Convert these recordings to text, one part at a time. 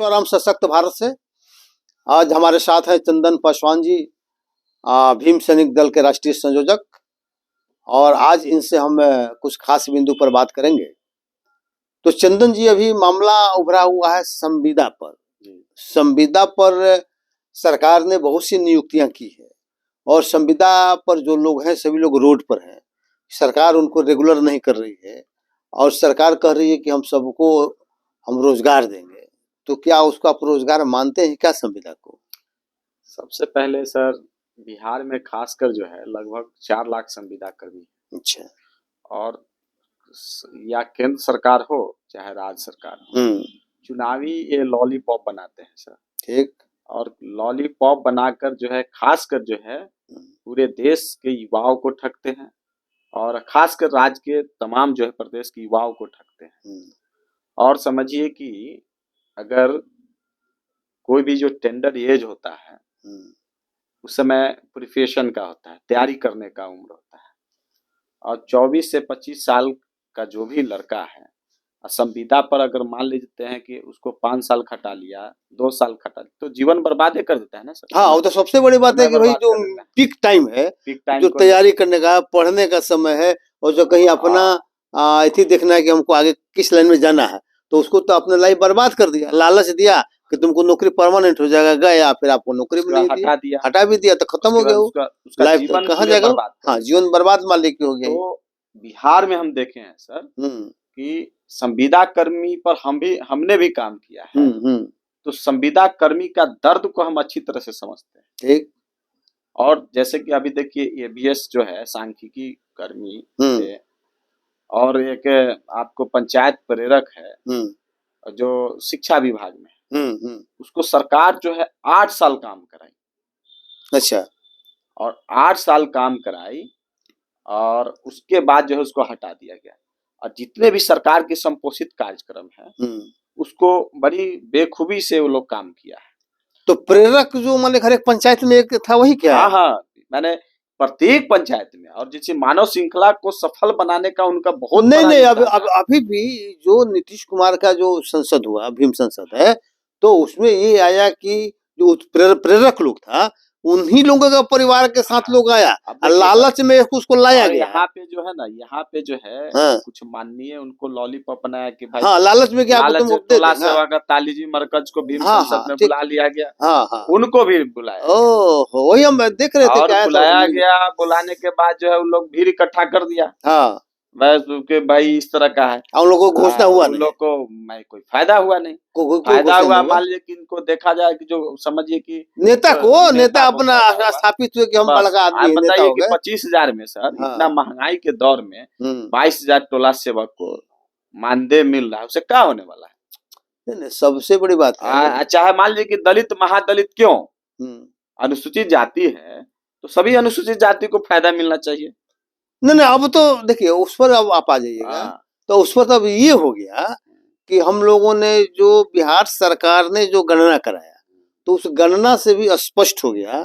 विश्वाराम सशक्त भारत से। आज हमारे साथ है चंदन पासवान जी, भीम सैनिक दल के राष्ट्रीय संयोजक, और आज इनसे हम कुछ खास बिंदु पर बात करेंगे। तो चंदन जी, अभी मामला उभरा हुआ है संविदा पर। संविदा पर सरकार ने बहुत सी नियुक्तियां की है और संविदा पर जो लोग हैं सभी लोग रोड पर हैं। सरकार उनको रेगुलर नहीं कर रही है और सरकार कह रही है कि हम सबको हम रोजगार देंगे। तो क्या उसको आप रोजगार मानते हैं क्या संविदा को? सबसे पहले सर, बिहार में खासकर जो है लगभग 4 लाख संविदा कर्मी। अच्छा। और या केंद्र सरकार हो चाहे राज्य सरकार हो, चुनावी ये लॉलीपॉप बनाते हैं सर। ठीक। और लॉलीपॉप बनाकर जो है खासकर जो है पूरे देश के युवाओं को ठगते हैं और खासकर राज्य के तमाम जो है प्रदेश के युवाओं को ठगते हैं। और समझिए कि अगर कोई भी जो टेंडर एज होता है उस समय प्रिपरेशन का होता है, तैयारी करने का उम्र होता है, और 24 से 25 साल का जो भी लड़का है संविदा पर अगर मान लेते हैं कि उसको 5 साल खटा लिया, 2 साल खटा लिया, तो जीवन बर्बाद कर देता है ना सर। हाँ, वो तो सबसे बड़ी बात है कि भाई जो पीक टाइम है, जो तैयारी करने का, पढ़ने का समय है, और जो कहीं अपना इति देखना है कि हमको आगे किस लाइन में जाना है, तो उसको तो अपने लाइफ बर्बाद कर दिया। लालच दिया कि तुमको नौकरी परमानेंट हो जाएगा, गया, फिर आपको नौकरी भी नहीं दी, हटा भी दिया, तो खत्म हो गया लाइफ। कहाँ जाएगा? हाँ, जीवन बर्बाद मान ली हो गया। तो बिहार में हम देखे हैं सर कि संविदा कर्मी पर हमने भी काम किया है। तो संविदा कर्मी का दर्द को हम अच्छी तरह से समझते हैं। ठीक। और जैसे कि अभी देखिए एबीएस जो है सांख्यिकी कर्मी थे, और एक आपको पंचायत प्रेरक है जो शिक्षा विभाग में, उसको सरकार जो है 8 साल काम कराई। अच्छा। और 8 साल काम कराई और उसके बाद जो है उसको हटा दिया गया। और जितने भी सरकार के संपोषित कार्यक्रम है उसको बड़ी बेखूबी से वो लोग काम किया है। तो प्रेरक जो माने हर एक पंचायत में एक था, वही क्या? हाँ, मैंने प्रत्येक पंचायत में, और जैसे मानव श्रृंखला को सफल बनाने का उनका बहुत नहीं अभी भी जो नीतीश कुमार का जो संसद हुआ, भीम संसद है, तो उसमें ये आया कि जो प्रेरक लोग था उन्हीं लोगों का परिवार के साथ लोग आया, लालच में उसको लाया गया। यहाँ पे जो है ना, यहाँ पे जो है कुछ माननीय उनको लॉलीपॉप बनाया कि भाई लालच में क्या सेवा का तालीजी मरकज को भीम संसद में बुला लिया गया। उनको भी बुलाया। ओह, वही हम देख रहे थे। और बुलाया गया, बुलाने के बाद जो है उन लोग भीड़ इकट्ठा कर दिया। बस के भाई इस तरह का है, उन लोगों को घोषणा हुआ, उन लोग को कोई फायदा हुआ नहीं। फायदा हुआ मान लीजिए कि इनको देखा जाए कि जो समझिए कि नेता अपना स्थापित हुए कि हम बड़का आदमी हैं। बताइए कि 25,000 में सर, इतना महंगाई के दौर में 22,000 टोला सेवक को मानदेय मिल रहा है, उसे क्या होने वाला है? नहीं, सबसे बड़ी बात है, चाहे मान लीजिए कि दलित महादलित क्यों, अनुसूचित जाति है तो सभी अनुसूचित जाति को फायदा मिलना चाहिए। नहीं, अब तो देखिए उस पर अब आप आ जाइएगा। तो उस पर तो अब ये हो गया कि हम लोगों ने जो बिहार सरकार ने जो गणना कराया, तो उस गणना से भी स्पष्ट हो गया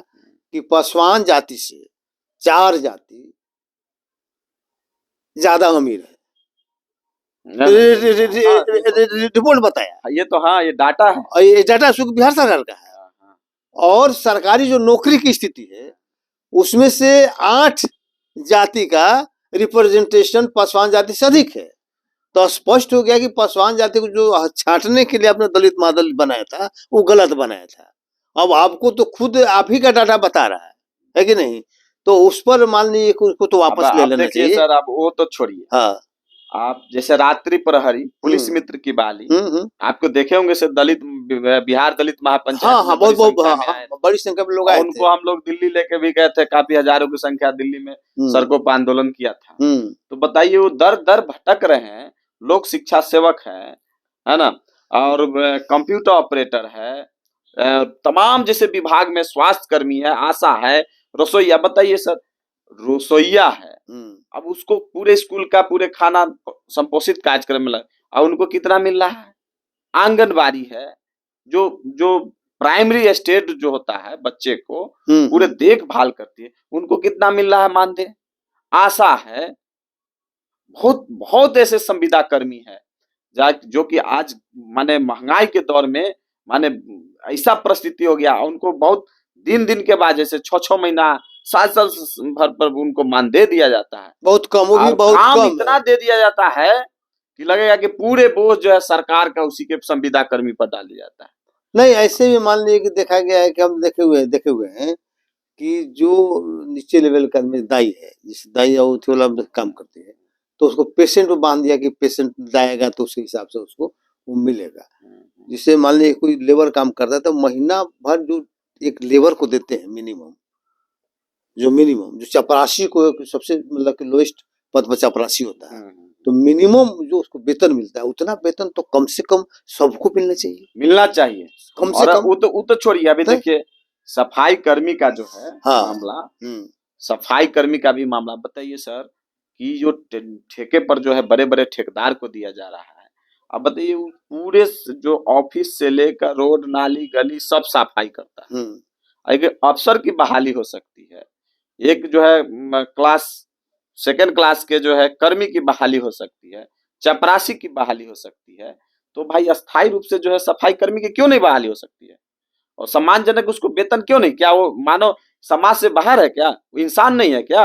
कि पासवान जाति से 4 जाति ज्यादा अमीर है। रिपोर्ट बताया ये तो। हाँ, ये डाटा है, और ये डाटा बिहार सरकार का है। और सरकारी जो नौकरी की स्थिति है उसमें से 8 जाति का रिप्रेजेंटेशन पासवान जाति से अधिक है। तो स्पष्ट हो गया कि पासवान जाति को जो छांटने के लिए आपने दलित महादलित बनाया था वो गलत बनाया था। अब आपको तो खुद आप ही का डाटा बता रहा है कि नहीं? तो उस पर मान लीजिए उसको तो वापस ले लेना चाहिए सर। आप वो तो छोड़िए। हाँ, आप जैसे रात्रि प्रहरी, पुलिस मित्र की बाली, आपको देखे होंगे से दलित बिहार दलित महापंचायत। बहुत बड़ी संख्या में लोग आए थे। उनको हम लोग दिल्ली लेके भी गए थे, काफी हजारों की संख्या दिल्ली में सड़कों पर आंदोलन किया था। तो बताइए वो दर दर भटक रहे हैं। लोग शिक्षा सेवक है ना, और कंप्यूटर ऑपरेटर है, तमाम जैसे विभाग में स्वास्थ्य कर्मी है, आशा है, रसोईया। बताइए सर, रसोईया है, अब उसको पूरे स्कूल का पूरे खाना संपोषित कार्यक्रम में और उनको कितना मिल रहा है? आंगनबाड़ी है, जो प्राइमरी स्टेट जो होता है बच्चे को पूरे देखभाल करती है, उनको कितना मिल रहा है मानदेय? आशा है, बहुत ऐसे संविदा कर्मी है जो कि आज माने महंगाई के दौर में माने ऐसा परिस्थिति हो गया, उनको बहुत दिन के बाद जैसे 6 महीना 7 भर पर उनको मान दे दिया जाता है, बहुत कम, वो भी बहुत काम कम इतना दे दिया जाता है कि लगेगा कि पूरे बोझ जो है सरकार का उसी के संविदा कर्मी पर डाल दिया जाता है। नहीं, ऐसे भी मान लीजिए कि देखा गया है कि हम देखे हुए हैं कि जो नीचे लेवल का दाई है, जिस दाई और वाला काम करते हैं, तो उसको पेशेंट को बांध दिया कि पेशेंट जाएगा तो उसके हिसाब से उसको वो मिलेगा। जिससे मान लीजिए कोई लेबर काम करता है तो महीना भर जो एक लेबर को देते हैं मिनिमम जो चपरासी को सबसे मतलब कि लोएस्ट पद पर चपरासी होता है, तो मिनिमम जो उसको वेतन मिलता है उतना वेतन तो कम से कम सबको मिलना चाहिए कम से कम। वो तो छोड़िए, अभी देखिए सफाई कर्मी का जो है मामला, सफाई कर्मी का भी मामला बताइए सर, कि जो ठेके पर जो है बड़े ठेकेदार को दिया जा रहा है। अब बताइए पूरे जो ऑफिस से लेकर रोड नाली गली सब सफाई करता है। एक अफसर की बहाली हो सकती है, एक जो है सेकंड क्लास के जो है कर्मी की बहाली हो सकती है, चपरासी की बहाली हो सकती है, तो भाई अस्थायी रूप से जो है सफाई कर्मी की क्यों नहीं बहाली हो सकती है? और सम्मानजनक उसको वेतन क्यों नहीं? क्या वो मानव समाज से बाहर है क्या? वो इंसान नहीं है क्या?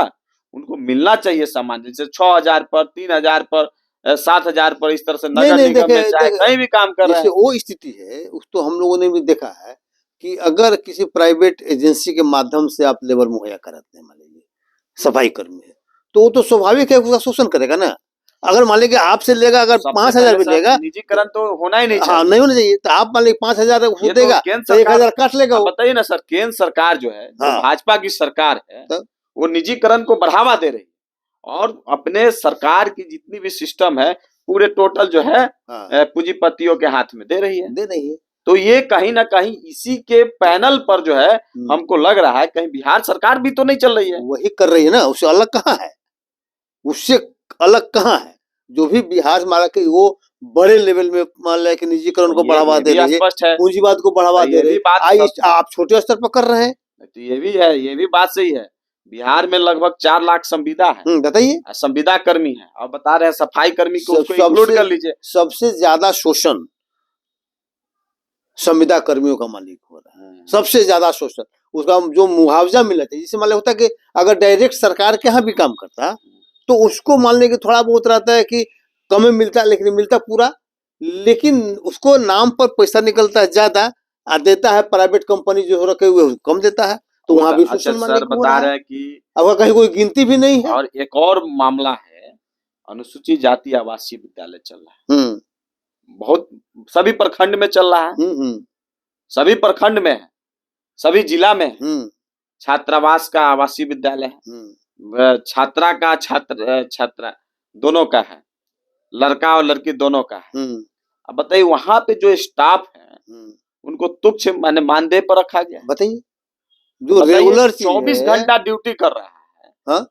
उनको मिलना चाहिए सम्मान, जैसे 6,000 पर, 3,000 पर, 7,000 पर, इस तरह से नगर निगम में चाहे कहीं भी काम कर रहे हैं। वो स्थिति है, उसको हम लोगों ने भी देखा है कि अगर किसी प्राइवेट एजेंसी के माध्यम से आप लेबर मुहैया कराते हैं, मान लीजिए सफाई कर्मी है, तो वो तो स्वाभाविक है उसका शोषण करेगा ना। अगर मान लीजिए आपसे लेगा, अगर 5,000 भी लेगा, निजीकरण तो होना ही नहीं चाहिए। हाँ, नहीं होना चाहिए। तो आप मान लीजिए 5,000 उसको देगा तो 1,000 काट लेगा। बताइए ना सर, केंद्र सरकार जो है, जो भाजपा की सरकार है, वो निजीकरण को बढ़ावा दे रही है और अपने सरकार की जितनी भी सिस्टम है पूरे टोटल जो है पूंजीपतियों के हाथ में दे रही है। तो ये कहीं ना कहीं इसी के पैनल पर जो है हमको लग रहा है कहीं बिहार सरकार भी तो नहीं चल रही है। वही कर रही है ना, उससे अलग कहाँ है, उससे अलग कहाँ है। जो भी बिहार माना कि वो बड़े लेवल में मान लिया कि निजीकरण को बढ़ावा दे रही है, पूंजीवाद को बढ़ावा दे रही है, आप छोटे स्तर पर कर रहे हैं। तो ये भी है, ये भी बात सही है। बिहार में लगभग 4 लाख संविदा है, बताइए, संविदा कर्मी है, और बता रहे हैं सफाई कर्मी को उसको इंक्लूड कर लीजिए। सबसे ज्यादा शोषण संविदा कर्मियों का मालिक हो रहा है, सबसे ज्यादा शोषण। उसका जो मुआवजा मिला था, जिससे मान लिया होता है कि अगर डायरेक्ट सरकार के यहाँ भी काम करता तो उसको मान लें कि थोड़ा बहुत रहता है कि कम मिलता है, लेकिन मिलता पूरा, लेकिन उसको नाम पर पैसा निकलता है ज्यादा, देता है प्राइवेट कंपनी जो रखे हुए कम देता है, तो वहां भी शोषण सर बता रहे हैं कि अब कहीं कोई गिनती भी नहीं है। और एक और मामला है, अनुसूचित जाति आवासीय विद्यालय चल रहा है, बहुत सभी प्रखंड में चल रहा है, सभी प्रखंड में है, सभी जिला में है। छात्रावास का आवासीय विद्यालय है, छात्रा का छात्रा दोनों का है, लड़का और लड़की दोनों का है। अब बताइए वहां पे जो स्टाफ है उनको तुच्छ माने मानदेय पर रखा गया। बताइए, जो रेगुलर 24 घंटा ड्यूटी कर रहा है,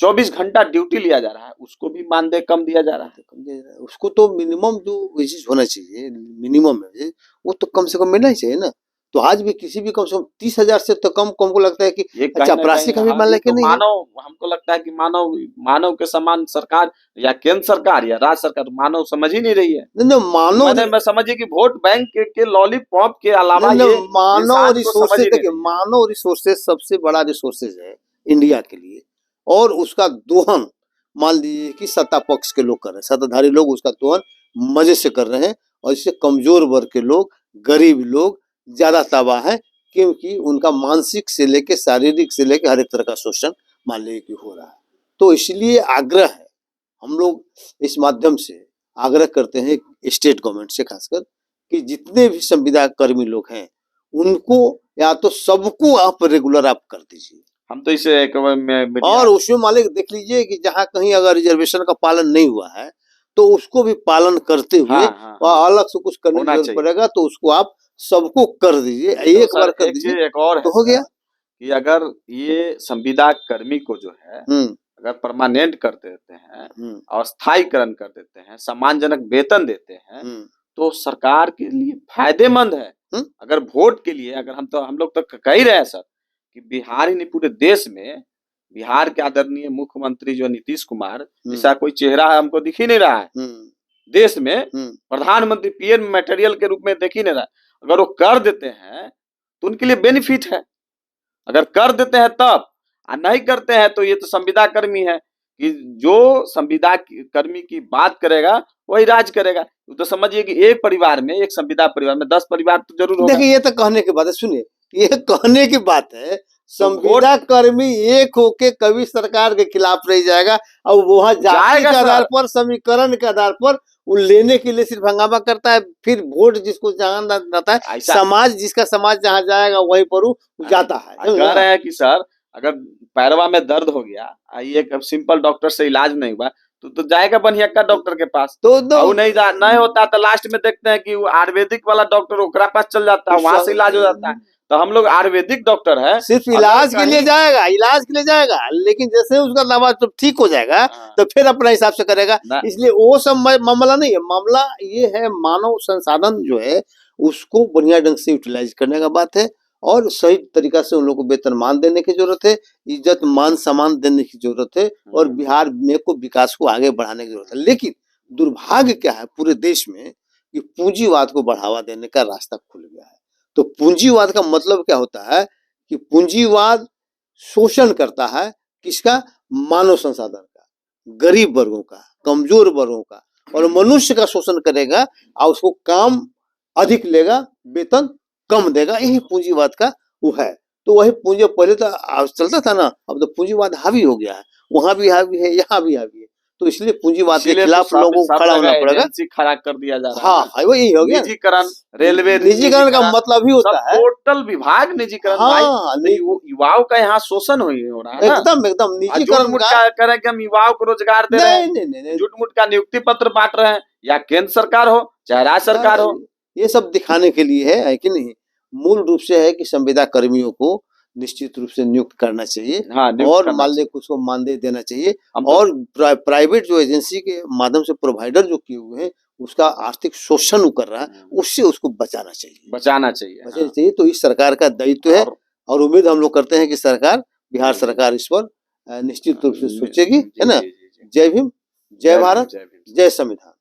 24 घंटा ड्यूटी लिया जा रहा है, उसको भी मानदेय कम दिया जा रहा है। उसको तो मिनिमम जो वेजेस होना चाहिए, मिनिमम है वो तो कम से कम मिलना ही चाहिए ना। तो आज भी किसी भी कम से कम 30,000 से तो कम को लगता है कि चपरासी का भी मान लेके नहीं, मानव हमको लगता है कि मानव के समान सरकार या केंद्र सरकार या राज्य सरकार मानव समझ ही नहीं रही है। मानव मैं समझिए कि वोट बैंक के लॉलीपॉप के अलावा मानव रिसोर्सेज, देखिए मानव रिसोर्सेज सबसे बड़ा रिसोर्सेज है इंडिया के लिए, और उसका दोहन मान लीजिए कि सत्ता पक्ष के लोग कर रहे हैं, सत्ताधारी लोग उसका दोहन मजे से कर रहे हैं, और इससे कमजोर वर्ग के लोग, गरीब लोग ज्यादा तबाह है, क्योंकि उनका मानसिक से लेके शारीरिक से लेके हर एक तरह का शोषण मान लीजिए कि हो रहा है। तो इसलिए आग्रह है, हम लोग इस माध्यम से आग्रह करते हैं स्टेट गवर्नमेंट से खासकर कि जितने भी संविदा कर्मी लोग हैं उनको या तो सबको आप रेगुलर आप कर दीजिए। हम तो इसे और उसमें मालिक देख लीजिए कि जहाँ कहीं अगर रिजर्वेशन का पालन नहीं हुआ है तो उसको भी पालन करते हुए अलग से कुछ करने की जरूरत पड़ेगा, तो उसको आप सबको कर दीजिए, एक बार कर दीजिए। एक और तो हो गया कि अगर ये संविदा कर्मी को जो है अगर परमानेंट कर देते हैं, अस्थायीकरण कर देते हैं, सम्मानजनक वेतन देते हैं, तो सरकार के लिए फायदेमंद है। अगर वोट के लिए, अगर हम लोग तो कह ही रहे हैं सर कि बिहार ही नहीं पूरे देश में, बिहार के आदरणीय मुख्यमंत्री जो नीतीश कुमार जैसा कोई चेहरा है हमको दिख ही नहीं रहा है देश में, प्रधानमंत्री पीएम मटेरियल के रूप में दिख ही नहीं रहा है। अगर वो कर देते हैं तो उनके लिए बेनिफिट है। अगर कर देते हैं तब, और नहीं करते हैं तो ये तो संविदा कर्मी है कि जो संविदा कर्मी की बात करेगा वही राज करेगा। तो समझिए कि एक परिवार में, एक संविदा परिवार में 10 परिवार तो जरूर होगा। देखिए ये तो कहने की बात है, सुनिए ये कहने की बात है, संविदा कर्मी एक होके कभी सरकार के खिलाफ नहीं जाएगा और वहां जाति के आधार पर, समीकरण के आधार पर वो लेने के लिए सिर्फ हंगामा करता है। फिर वोट जिसको जहां जाता है, समाज जिसका समाज जहां जाएगा वहीं पर वो जाता है। कह रहे हैं कि सर अगर पैरवा में दर्द हो गया, एक सिंपल डॉक्टर से इलाज नहीं हुआ तो जाएगा बनियक्का डॉक्टर के पास। तो नहीं होता तो लास्ट में देखते हैं कि वो आयुर्वेदिक वाला डॉक्टर ओकरा पास चल जाता है, वहां से इलाज हो जाता है। तो हम लोग आयुर्वेदिक डॉक्टर है, सिर्फ इलाज के लिए जाएगा, इलाज के लिए जाएगा, लेकिन जैसे उसका दवा जब ठीक हो जाएगा तो फिर अपने हिसाब से करेगा। इसलिए वो सब मामला नहीं है। मामला ये है मानव संसाधन जो है उसको बढ़िया ढंग से यूटिलाइज करने का बात है और सही तरीका से उन लोगों को वेतनमान देने की जरूरत है, इज्जत मान सम्मान देने की जरूरत है और बिहार में को विकास को आगे बढ़ाने की जरूरत है। लेकिन दुर्भाग्य क्या है पूरे देश में कि पूंजीवाद को बढ़ावा देने का रास्ता खुल गया है। तो पूंजीवाद का मतलब क्या होता है कि पूंजीवाद शोषण करता है किसका? मानव संसाधन का, गरीब वर्गों का, कमजोर वर्गों का, और मनुष्य का शोषण करेगा और उसको काम अधिक लेगा, वेतन कम देगा। यही पूंजीवाद का वो है। तो वही पूंजी पहले तो चलता था ना, अब तो पूंजीवाद हावी हो गया है, वहां भी हावी है, यहाँ भी हावी है। तो इसलिए पूंजीवाद के खिलाफ लोगों को खड़ा होना पड़ेगा। खड़ा कर दिया जा रहा है। हाँ वही हो गया, निजीकरण, रेलवे निजीकरण का मतलब ही होता है टोटल विभाग निजीकरण। हाँ, युवाओं का यहाँ शोषण हो रहा है। एकदम एकदम निजीकरण करें कि हम युवाओं को रोजगार दे रहे हैं, झूठ-मूठ का नियुक्ति पत्र बांट रहे हैं, या केंद्र सरकार हो चाहे राज्य सरकार हो, ये सब दिखाने के लिए है कि नहीं। मूल रूप से है कि संविदा कर्मियों को निश्चित रूप से नियुक्त करना चाहिए। हाँ, और मानदेय कुछ को मानदेय देना चाहिए और प्राइवेट जो एजेंसी के माध्यम से प्रोवाइडर जो किए हुए हैं उसका आर्थिक शोषण कर रहा है, उससे उसको बचाना चाहिए। तो इस सरकार का दायित्व है और उम्मीद हम लोग करते हैं कि सरकार, बिहार सरकार इस पर निश्चित रूप से सोचेगी, है ना। जय भीम, जय भारत, जय संविधान।